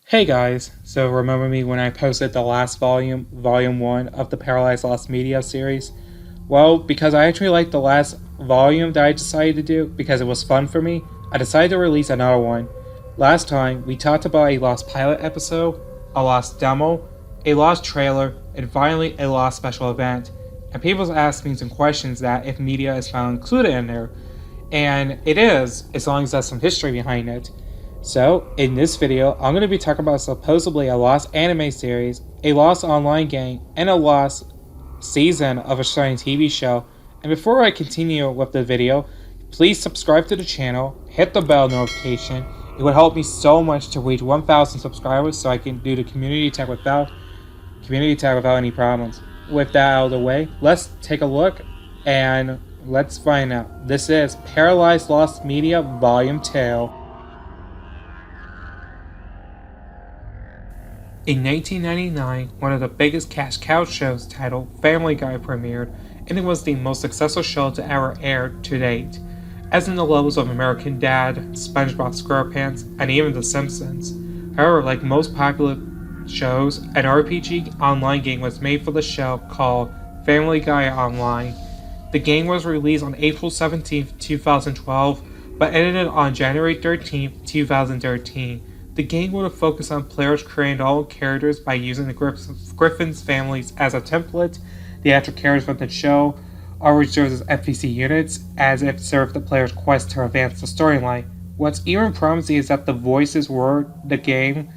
Hey guys, so remember me when I posted the last volume 1 of the Paralyzed Lost Media series? Well, because I actually liked the last volume that I decided to do because it was fun for me, I decided to release another one. Last time, we talked about a lost pilot episode, a lost demo, a lost trailer, and finally a lost special event. And people asked me some questions that if media is found included in there, and it is, as long as there's some history behind it. So, in this video, I'm going to be talking about supposedly a lost anime series, a lost online game, and a lost season of a starting TV show. And before I continue with the video, please subscribe to the channel, hit the bell notification. It would help me so much to reach 1,000 subscribers so I can do the community tag without any problems. With that out of the way, let's take a look and let's find out. This is Paralyzed Lost Media Volume 2. In 1999, one of the biggest cash cow shows titled Family Guy premiered, and it was the most successful show to ever air to date, as in the levels of American Dad, SpongeBob SquarePants, and even The Simpsons. However, like most popular shows, an RPG online game was made for the show called Family Guy Online. The game was released on April 17, 2012, but ended on January 13, 2013. The game would focus on players creating their own characters by using the Griffin's families as a template. The actual characters from the show are reserved as FPC units, as if serve the player's quest to advance the storyline. What's even promising is that the voices were the game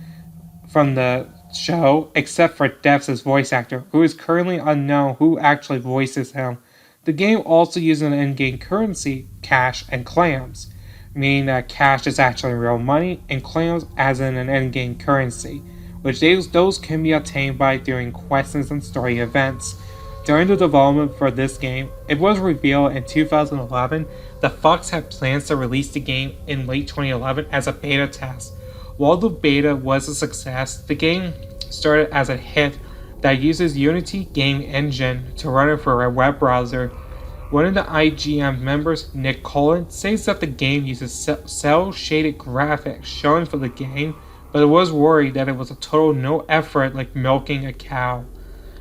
from the show, except for Dev's voice actor, who is currently unknown who actually voices him. The game also uses an in-game currency, cash, and clams, meaning that cash is actually real money and clams as in an in-game currency, which those can be obtained by doing quests and story events. During the development for this game, it was revealed in 2011 that Fox had plans to release the game in late 2011 as a beta test. While the beta was a success, the game started as a hit that uses Unity game engine to run it for a web browser. One of the IGN members, Nick Cullen, says that the game uses cel-shaded graphics shown for the game, but it was worried that it was a total no effort like milking a cow.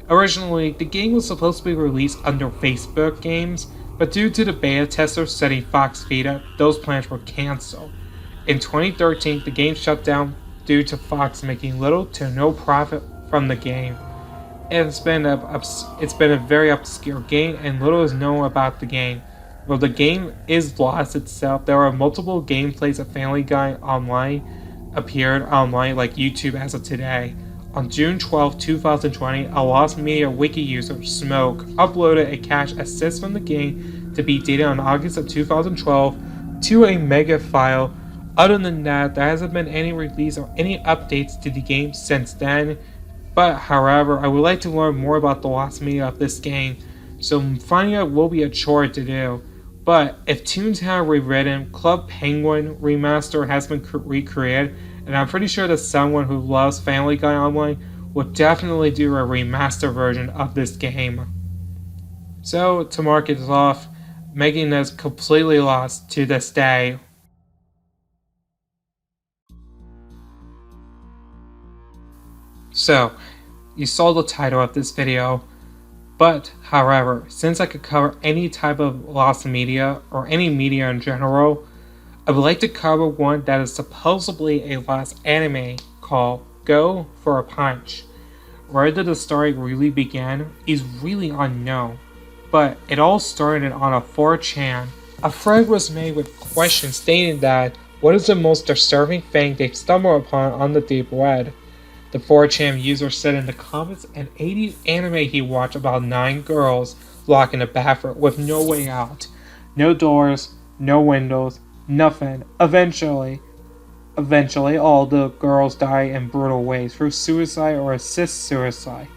Originally, the game was supposed to be released under Facebook Games, but due to the beta testers setting Fox feet up, those plans were cancelled. In 2013, the game shut down due to Fox making little to no profit from the game. It's been a very obscure game, and little is known about the game. While the game is lost itself, there are multiple gameplays of Family Guy Online appeared online like YouTube as of today. On June 12, 2020, a Lost Media wiki user, Smoke, uploaded a cache assist from the game to be dated on August of 2012 to a mega file. Other than that, there hasn't been any release or any updates to the game since then. But, however, I would like to learn more about the lost media of this game, so finding out will be a chore to do. But if Toontown Rewritten, Club Penguin Remaster has been recreated, and I'm pretty sure that someone who loves Family Guy Online will definitely do a remaster version of this game. So, to mark it off, making this completely lost to this day. So, you saw the title of this video, but however, since I could cover any type of lost media or any media in general, I would like to cover one that is supposedly a lost anime called Go for a Punch. Where did the story really begin is really unknown, but it all started on a 4chan. A thread was made with questions stating that what is the most disturbing thing they've stumbled upon on the deep web. The 4chan user said in the comments an 80s anime he watched about 9 girls locked in a bathroom with no way out. No doors, no windows, nothing. Eventually all the girls die in brutal ways through suicide or assist suicide.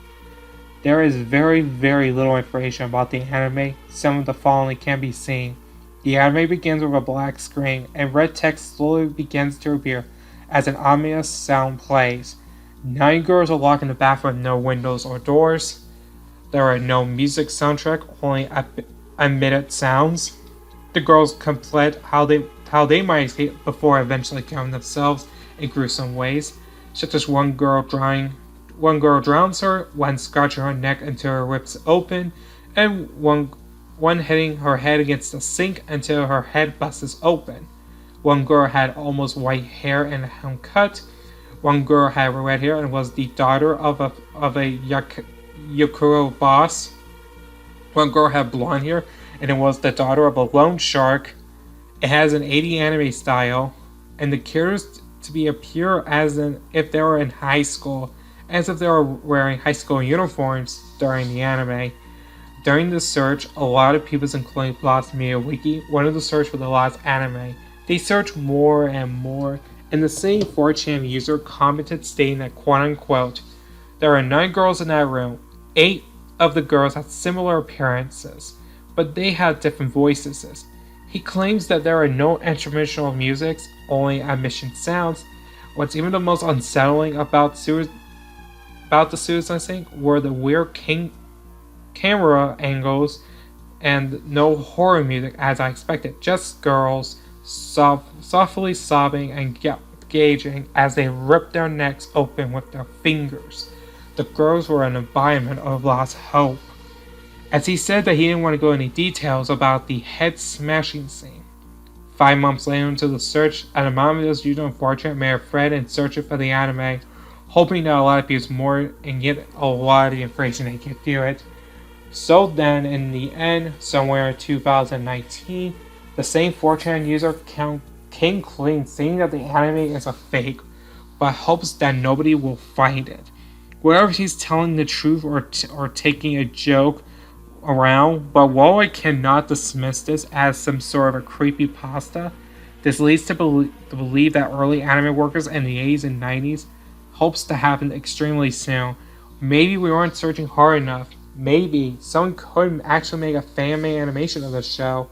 There is very, very little information about the anime. Some of the following can be seen. The anime begins with a black screen and red text slowly begins to appear as an ominous sound plays. 9 girls are locked in the bathroom with no windows or doors. There are no music soundtrack, only emitted sounds. The girls complete how they might escape before eventually killing themselves in gruesome ways. such as one girl drowns her, one scratching her neck until her rips open, and one hitting her head against the sink until her head busts open. One girl had almost white hair and a haircut. One girl had red hair and was the daughter of a Yakuro boss. One girl had blonde hair and it was the daughter of a loan shark. It has an 80 anime style, and the characters to be appear as if they were in high school, as if they were wearing high school uniforms during the anime. During the search, a lot of people, including Lost Media Wiki, wanted to search for the last anime. They searched more and more, and the same 4chan user commented stating that quote-unquote, there are 9 girls in that room. 8 of the girls had similar appearances, but they had different voices. He claims that there are no instrumental musics, only admission sounds. What's even the most unsettling about the Suicide Sync were the weird camera angles and no horror music as I expected, just girls softly sobbing and gauging as they ripped their necks open with their fingers. The girls were an embodiment of lost hope. As he said that he didn't want to go into details about the head smashing scene. 5 months later into the search, an anonymous user on 4chan may have Fred in searching for the anime, hoping that a lot of people more and get a lot of the information they could do it. So then, in the end, somewhere in 2019, the same 4chan user came clean saying that the anime is a fake, but hopes that nobody will find it. Whether he's telling the truth or taking a joke around, but while I cannot dismiss this as some sort of a creepypasta, this leads to believe that early anime workers in the 80s and 90s hopes to happen extremely soon. Maybe we weren't searching hard enough. Maybe someone could actually make a fan-made animation of the show.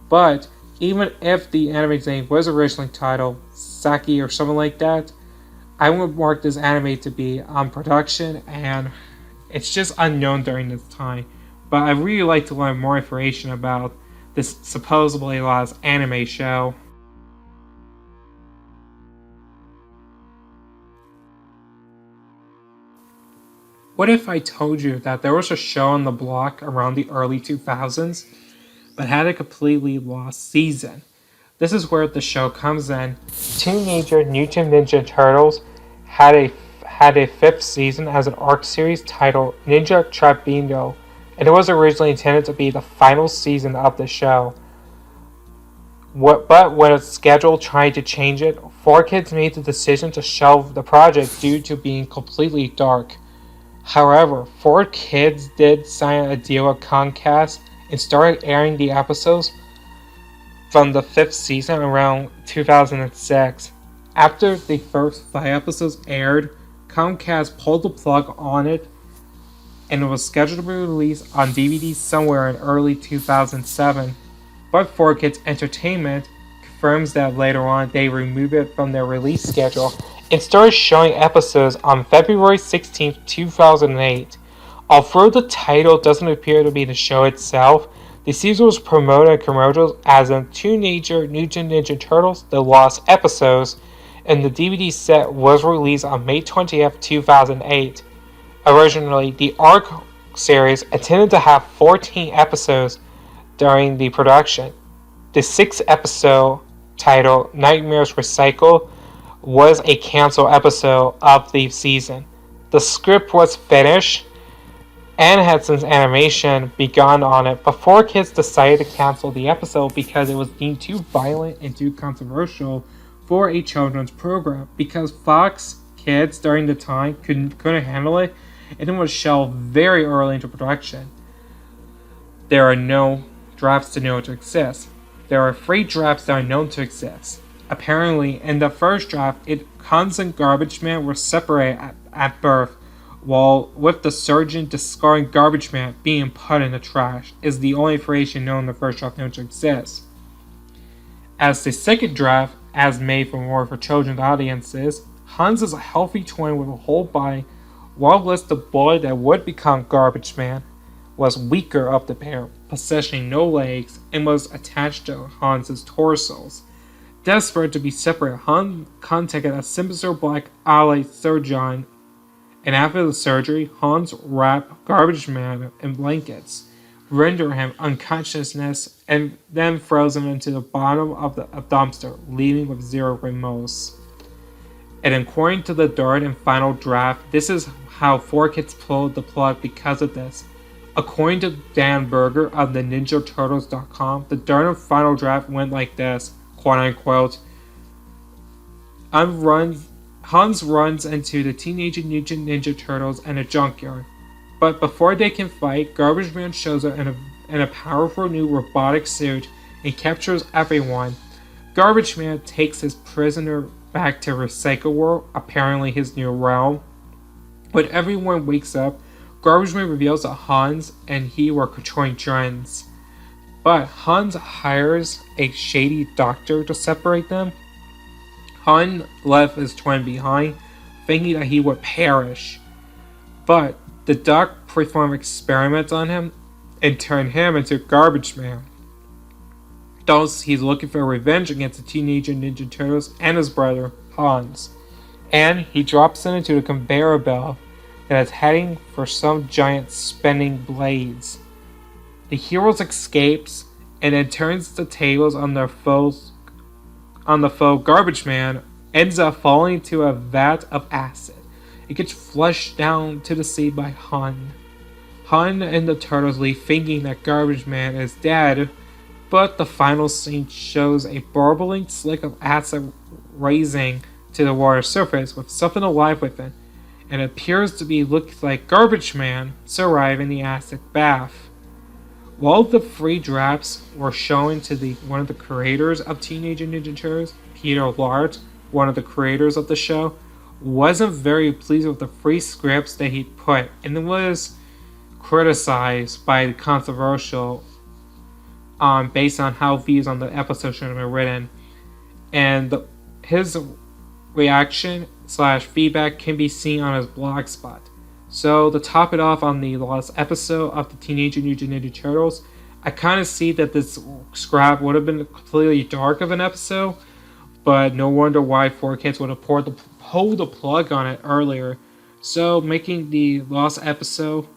But even if the anime's name was originally titled Saki or something like that, I would mark this anime to be on production, and it's just unknown during this time. But I'd really like to learn more information about this supposedly lost anime show. What if I told you that there was a show on the block around the early 2000s, but had a completely lost season? This is where the show comes in. Teenager Mutant Ninja Turtles had a 5th season as an arc series titled Ninja Trapingo, and it was originally intended to be the final season of the show. But when its schedule tried to change it, 4Kids made the decision to shelve the project due to being completely dark. However, 4Kids did sign a deal with Comcast and started airing the episodes from the 5th season around 2006. After the first 5 episodes aired, Comcast pulled the plug on it, and it was scheduled to be released on DVD somewhere in early 2007. But 4Kids Entertainment confirms that later on they removed it from their release schedule and started showing episodes on February 16, 2008. Although the title doesn't appear to be the show itself, the season was promoted in commercials as in Teenager Mutant Ninja Turtles The Lost Episodes, and the DVD set was released on May 20th, 2008. Originally, the ARC series intended to have 14 episodes during the production. The 6th episode, titled Nightmares Recycle, was a canceled episode of the season. The script was finished and had since animation begun on it, but 4Kids decided to cancel the episode because it was deemed too violent and too controversial for a children's program, because Fox Kids during the time couldn't handle it, and it was shelved very early into production. There are no drafts to know to exist. There are 3 drafts that are known to exist. Apparently, in the first draft, Hans and Garbage Man were separated at birth, while with the surgeon discarding Garbage Man being put in the trash is the only information known in the first draft known to exist. As the second draft, as made for more for children's audiences, Hans is a healthy twin with a whole body, whilst the boy that would become Garbage Man was weaker of the pair, possessing no legs, and was attached to Hans's torsos. Desperate to be separate, Hans contacted a sinister black ally surgeon, and after the surgery, Hans wrapped Garbage Man in blankets, render him unconsciousness, and then throws him into the bottom of the dumpster, leaving with zero remorse. And according to the third and final draft, this is how 4Kids pulled the plug because of this. According to Dan Berger of the NinjaTurtles.com, the third and final draft went like this, quote unquote. Hans runs into the Teenage Mutant Ninja Turtles in a junkyard. But before they can fight, Garbage Man shows up in a powerful new robotic suit and captures everyone. Garbage Man takes his prisoner back to Recycle World, apparently his new realm. When everyone wakes up, Garbage Man reveals that Hans and he were controlling trends. But Hans hires a shady doctor to separate them. Hans left his twin behind, thinking that he would perish. But the doc performed experiments on him and turned him into Garbage Man. Thus, he's looking for revenge against the Teenage Ninja Turtles and his brother, Hans. And he drops it into the conveyor belt that is heading for some giant spinning blades. The heroes escapes and then turns the tables on the foe. Garbage Man ends up falling into a vat of acid. It gets flushed down to the sea by Han. Han and the turtles leave thinking that Garbage Man is dead, but the final scene shows a burbling slick of acid rising to the water surface with something alive within, and it appears to be looks like Garbage Man survived in the acid bath. While the free drafts were shown to one of the creators of Teenage Ninja Turtles, Peter Lart, one of the creators of the show, wasn't very pleased with the free scripts that he put, and it was criticized by the controversial based on how views on the episode should have been written. And his reaction / feedback can be seen on his blog spot. So to top it off on the last episode of the Teenage Mutant Ninja Turtles, I kind of see that this scrap would have been completely dark of an episode, but no wonder why 4Kids would have pulled the plug on it earlier. So making the lost episode,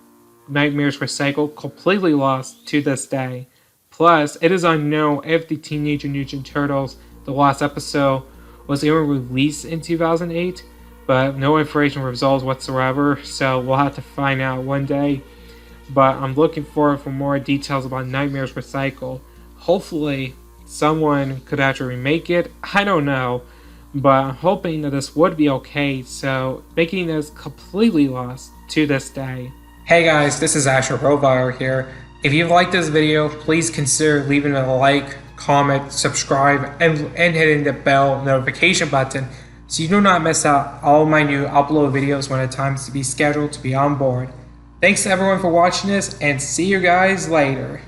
Nightmares Recycled, completely lost to this day. Plus, it is unknown if the Teenage Mutant Turtles, the last episode, was even released in 2008, but no information results whatsoever, so we'll have to find out one day. But I'm looking forward for more details about Nightmares Recycled. Hopefully, someone could actually remake it. I don't know, but I'm hoping that this would be okay, so making this completely lost to this day. Hey guys, this is AstraGrovyle here. If you liked this video, please consider leaving a like, comment, subscribe, and hitting the bell notification button so you do not miss out all my new upload videos when it's time to be scheduled to be on board. Thanks everyone for watching this, and see you guys later.